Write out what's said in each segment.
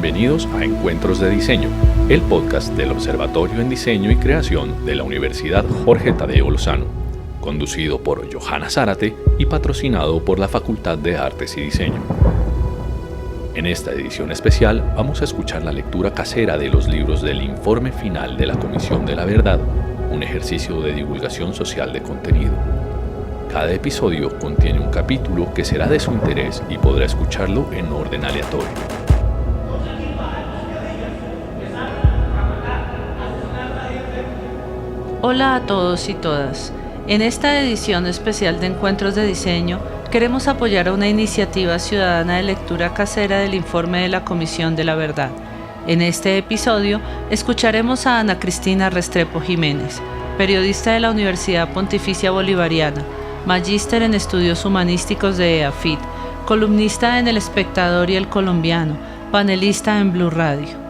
Bienvenidos a Encuentros de Diseño, el podcast del Observatorio en Diseño y Creación de la Universidad Jorge Tadeo Lozano, conducido por Johanna Zárate y patrocinado por la Facultad de Artes y Diseño. En esta edición especial vamos a escuchar la lectura casera de los libros del Informe Final de la Comisión de la Verdad, un ejercicio de divulgación social de contenido. Cada episodio contiene un capítulo que será de su interés y podrá escucharlo en orden aleatorio. Hola a todos y todas. En esta edición especial de Encuentros de Diseño, queremos apoyar a una iniciativa ciudadana de lectura casera del Informe de la Comisión de la Verdad. En este episodio, escucharemos a Ana Cristina Restrepo Jiménez, periodista de la Universidad Pontificia Bolivariana, magíster en estudios humanísticos de EAFIT, columnista en El Espectador y El Colombiano, panelista en Blue Radio.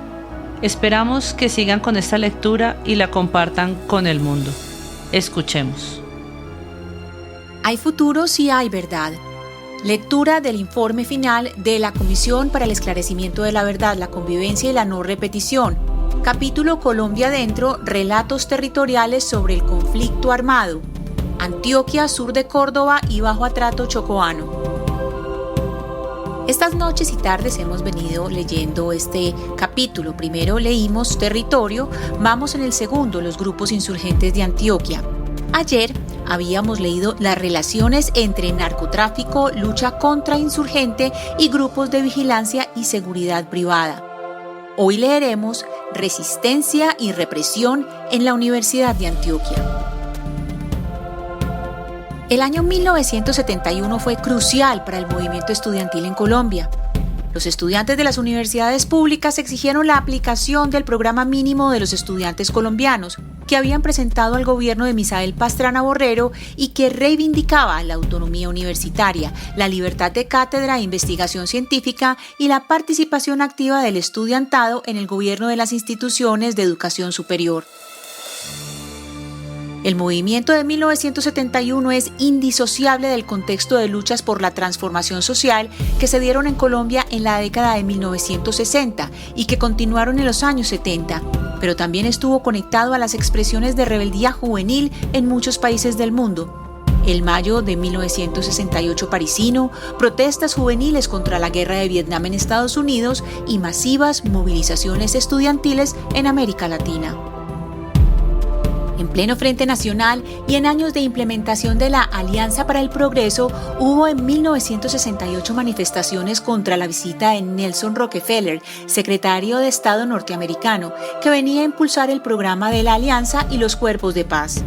Esperamos que sigan con esta lectura y la compartan con el mundo. Escuchemos. Hay futuro si hay verdad. Lectura del informe final de la Comisión para el Esclarecimiento de la Verdad, la Convivencia y la No Repetición. Capítulo Colombia Adentro, relatos territoriales sobre el conflicto armado. Antioquia, sur de Córdoba y Bajo Atrato chocoano. Estas noches y tardes hemos venido leyendo este capítulo. Primero leímos Territorio, vamos en el segundo, los grupos insurgentes de Antioquia. Ayer habíamos leído las relaciones entre narcotráfico, lucha contra insurgente y grupos de vigilancia y seguridad privada. Hoy leeremos Resistencia y represión en la Universidad de Antioquia. El año 1971 fue crucial para el movimiento estudiantil en Colombia. Los estudiantes de las universidades públicas exigieron la aplicación del programa mínimo de los estudiantes colombianos, que habían presentado al gobierno de Misael Pastrana Borrero y que reivindicaba la autonomía universitaria, la libertad de cátedra e investigación científica y la participación activa del estudiantado en el gobierno de las instituciones de educación superior. El movimiento de 1971 es indisociable del contexto de luchas por la transformación social que se dieron en Colombia en la década de 1960 y que continuaron en los años 70, pero también estuvo conectado a las expresiones de rebeldía juvenil en muchos países del mundo. El mayo de 1968 parisino, protestas juveniles contra la guerra de Vietnam en Estados Unidos y masivas movilizaciones estudiantiles en América Latina. En pleno Frente Nacional y en años de implementación de la Alianza para el Progreso, hubo en 1968 manifestaciones contra la visita de Nelson Rockefeller, secretario de Estado norteamericano, que venía a impulsar el programa de la Alianza y los cuerpos de paz.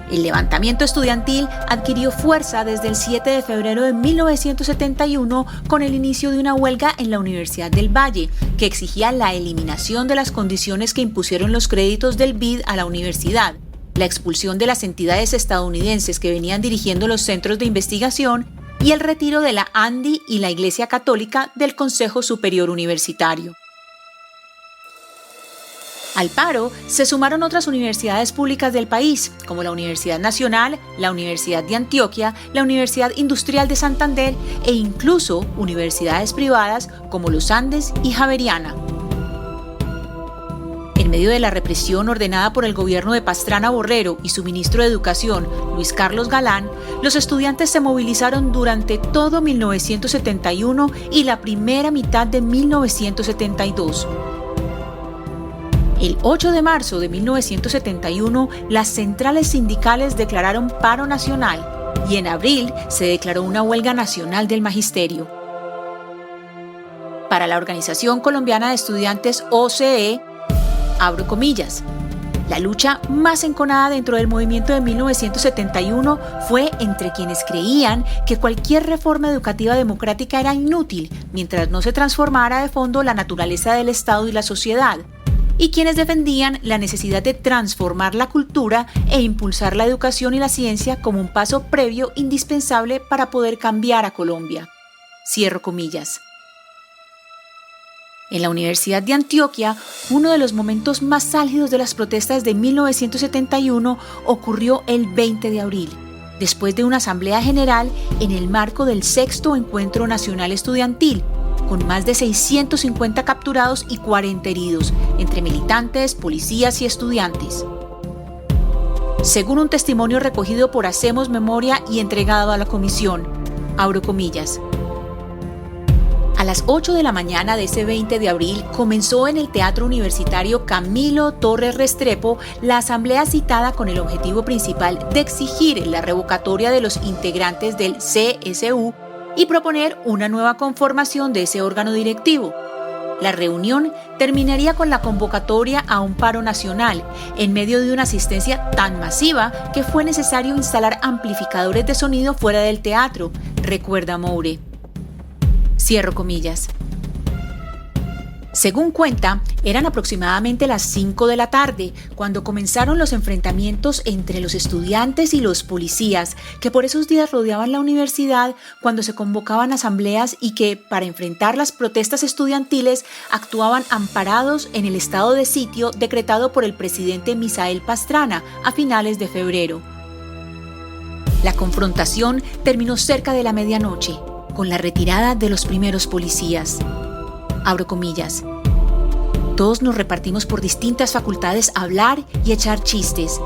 El levantamiento estudiantil adquirió fuerza desde el 7 de febrero de 1971 con el inicio de una huelga en la Universidad del Valle, que exigía la eliminación de las condiciones que impusieron los créditos del BID a la universidad, la expulsión de las entidades estadounidenses que venían dirigiendo los centros de investigación y el retiro de la ANDI y la Iglesia Católica del Consejo Superior Universitario. Al paro se sumaron otras universidades públicas del país, como la Universidad Nacional, la Universidad de Antioquia, la Universidad Industrial de Santander e incluso universidades privadas como Los Andes y Javeriana. En medio de la represión ordenada por el gobierno de Pastrana Borrero y su ministro de Educación, Luis Carlos Galán, los estudiantes se movilizaron durante todo 1971 y la primera mitad de 1972. El 8 de marzo de 1971, las centrales sindicales declararon paro nacional y en abril se declaró una huelga nacional del magisterio. Para la Organización Colombiana de Estudiantes OCE, abro comillas, la lucha más enconada dentro del movimiento de 1971 fue entre quienes creían que cualquier reforma educativa democrática era inútil mientras no se transformara de fondo la naturaleza del Estado y la sociedad, y quienes defendían la necesidad de transformar la cultura e impulsar la educación y la ciencia como un paso previo indispensable para poder cambiar a Colombia. Cierro comillas. En la Universidad de Antioquia, uno de los momentos más álgidos de las protestas de 1971 ocurrió el 20 de abril, después de una asamblea general en el marco del 6º Encuentro Nacional Estudiantil, con más de 650 capturados y 40 heridos, entre militantes, policías y estudiantes. Según un testimonio recogido por Hacemos Memoria y entregado a la comisión, abro comillas, a las 8 de la mañana de ese 20 de abril comenzó en el Teatro Universitario Camilo Torres Restrepo la asamblea citada con el objetivo principal de exigir la revocatoria de los integrantes del CSU y proponer una nueva conformación de ese órgano directivo. La reunión terminaría con la convocatoria a un paro nacional, en medio de una asistencia tan masiva que fue necesario instalar amplificadores de sonido fuera del teatro, recuerda Moure. Cierro comillas. Según cuenta, eran aproximadamente las 5 de la tarde cuando comenzaron los enfrentamientos entre los estudiantes y los policías, que por esos días rodeaban la universidad cuando se convocaban asambleas y que, para enfrentar las protestas estudiantiles, actuaban amparados en el estado de sitio decretado por el presidente Misael Pastrana a finales de febrero. La confrontación terminó cerca de la medianoche, con la retirada de los primeros policías. Abro comillas. Todos nos repartimos por distintas facultades a hablar y echar chistes,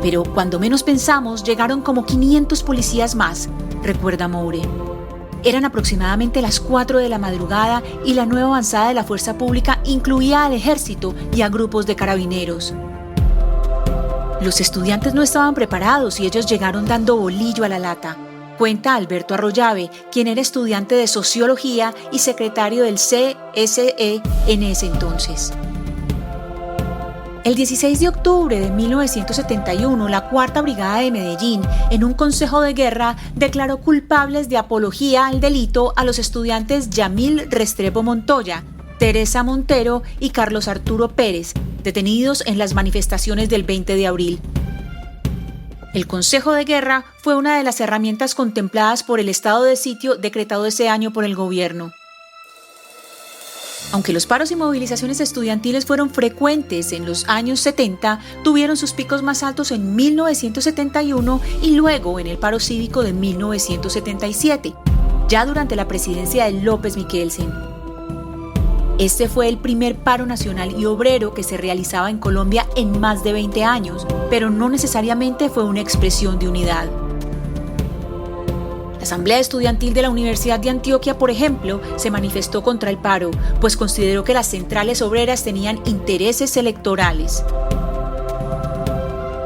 pero cuando menos pensamos llegaron como 500 policías más, recuerda Moure. Eran aproximadamente las 4 de la madrugada y la nueva avanzada de la fuerza pública incluía al ejército y a grupos de carabineros. Los estudiantes no estaban preparados y ellos llegaron dando bolillo a la lata. Cuenta Alberto Arroyave, quien era estudiante de Sociología y secretario del CSE en ese entonces. El 16 de octubre de 1971, la Cuarta Brigada de Medellín, en un consejo de guerra, declaró culpables de apología al delito a los estudiantes Yamil Restrepo Montoya, Teresa Montero y Carlos Arturo Pérez, detenidos en las manifestaciones del 20 de abril. El Consejo de Guerra fue una de las herramientas contempladas por el estado de sitio decretado ese año por el gobierno. Aunque los paros y movilizaciones estudiantiles fueron frecuentes en los años 70, tuvieron sus picos más altos en 1971 y luego en el paro cívico de 1977, ya durante la presidencia de López Michelsen. Este fue el primer paro nacional y obrero que se realizaba en Colombia en más de 20 años, pero no necesariamente fue una expresión de unidad. La Asamblea Estudiantil de la Universidad de Antioquia, por ejemplo, se manifestó contra el paro, pues consideró que las centrales obreras tenían intereses electorales.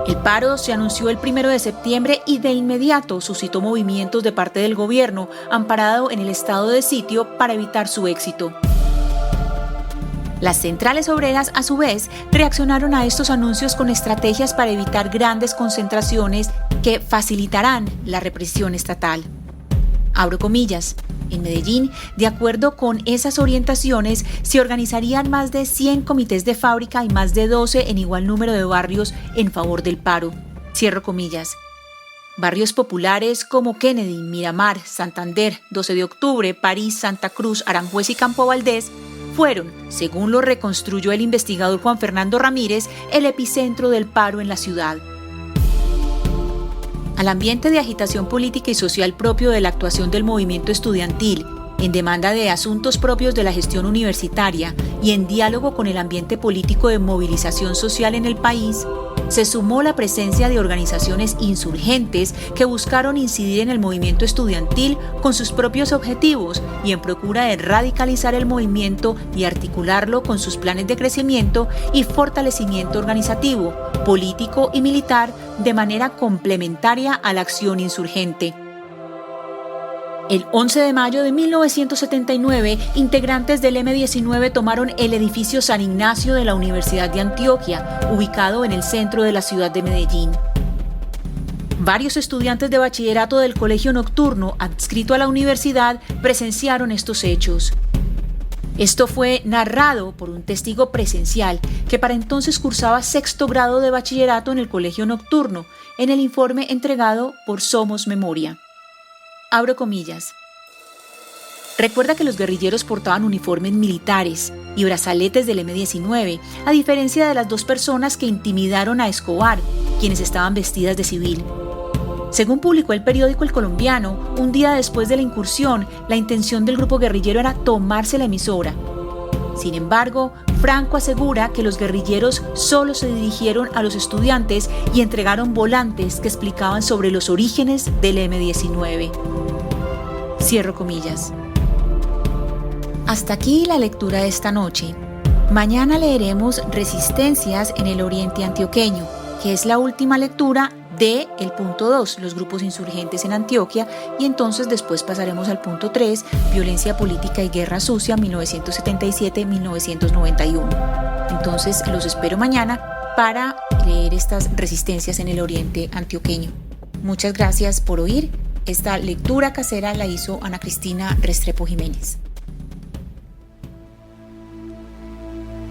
El paro se anunció el 1 de septiembre y de inmediato suscitó movimientos de parte del gobierno, amparado en el estado de sitio para evitar su éxito. Las centrales obreras, a su vez, reaccionaron a estos anuncios con estrategias para evitar grandes concentraciones que facilitarán la represión estatal. Abro comillas. En Medellín, de acuerdo con esas orientaciones, se organizarían más de 100 comités de fábrica y más de 12 en igual número de barrios en favor del paro. Cierro comillas. Barrios populares como Kennedy, Miramar, Santander, 12 de octubre, París, Santa Cruz, Aranjuez y Campo Valdés fueron, según lo reconstruyó el investigador Juan Fernando Ramírez, el epicentro del paro en la ciudad. Al ambiente de agitación política y social propio de la actuación del movimiento estudiantil, en demanda de asuntos propios de la gestión universitaria y en diálogo con el ambiente político de movilización social en el país, se sumó la presencia de organizaciones insurgentes que buscaron incidir en el movimiento estudiantil con sus propios objetivos y en procura de radicalizar el movimiento y articularlo con sus planes de crecimiento y fortalecimiento organizativo, político y militar de manera complementaria a la acción insurgente. El 11 de mayo de 1979, integrantes del M-19 tomaron el edificio San Ignacio de la Universidad de Antioquia, ubicado en el centro de la ciudad de Medellín. Varios estudiantes de bachillerato del colegio nocturno adscrito a la universidad presenciaron estos hechos. Esto fue narrado por un testigo presencial que para entonces cursaba 6º grado de bachillerato en el colegio nocturno, en el informe entregado por Somos Memoria. Abro comillas. Recuerda que los guerrilleros portaban uniformes militares y brazaletes del M-19, a diferencia de las 2 personas que intimidaron a Escobar, quienes estaban vestidas de civil. Según publicó el periódico El Colombiano, un día después de la incursión, la intención del grupo guerrillero era tomarse la emisora. Sin embargo, Franco asegura que los guerrilleros solo se dirigieron a los estudiantes y entregaron volantes que explicaban sobre los orígenes del M-19. Cierro comillas. Hasta aquí la lectura de esta noche. Mañana leeremos Resistencias en el Oriente Antioqueño, que es la última lectura de el punto 2, los grupos insurgentes en Antioquia, y entonces después pasaremos al punto 3, violencia política y guerra sucia 1977-1991. Entonces los espero mañana para leer estas resistencias en el Oriente Antioqueño. Muchas gracias por oír. Esta lectura casera la hizo Ana Cristina Restrepo Jiménez.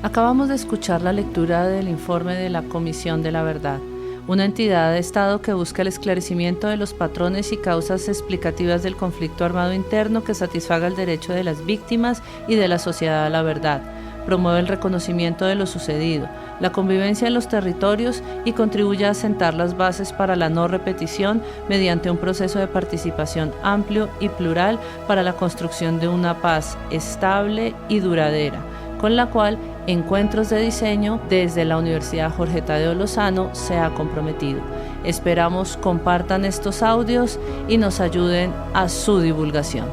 Acabamos de escuchar la lectura del informe de la Comisión de la Verdad, una entidad de Estado que busca el esclarecimiento de los patrones y causas explicativas del conflicto armado interno que satisfaga el derecho de las víctimas y de la sociedad a la verdad, promueve el reconocimiento de lo sucedido, la convivencia en los territorios y contribuye a asentar las bases para la no repetición mediante un proceso de participación amplio y plural para la construcción de una paz estable y duradera, con la cual Encuentros de Diseño desde la Universidad Jorge Tadeo Lozano se ha comprometido. Esperamos compartan estos audios y nos ayuden a su divulgación.